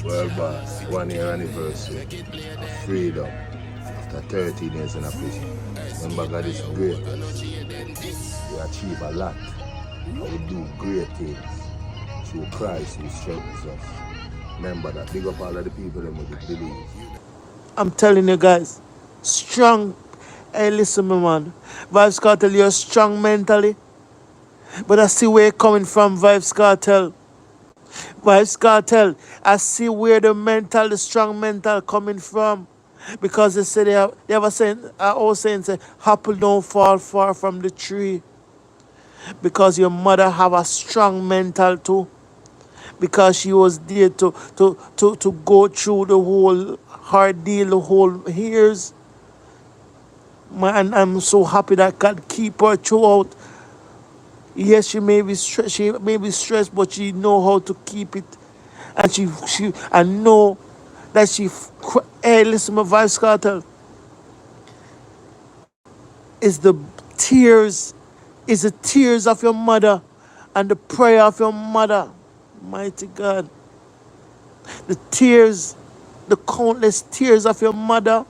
Well, boss, 1 year anniversary of freedom after 13 years in a prison. Remember, God is greatness. We achieve a lot and we do great things through Christ who strengthens us. Remember that. Big up all of the people that would believe. I'm telling you guys, strong. Hey, listen, my man. Vybz Kartel, you're strong mentally, but I see where you're coming from, Vybz Kartel. Vybz Kartel, I see where the strong mental coming from. Because they say they have a saying, old saying, say, apple don't fall far from the tree. Because your mother have a strong mental too. Because she was there to go through the whole ordeal, the whole years. And I'm so happy that God keep her throughout. Yes, she may be stressed, but she know how to keep it. And I know that hey, listen, my Vybz Kartel, is the tears, is the tears of your mother and the prayer of your mother. Mighty God. The tears, the countless tears of your mother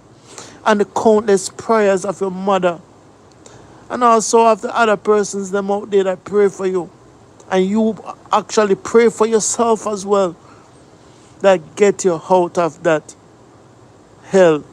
and the countless prayers of your mother. And also of the other persons them out there that pray for you. And you actually pray for yourself as well. That get you out of that hell.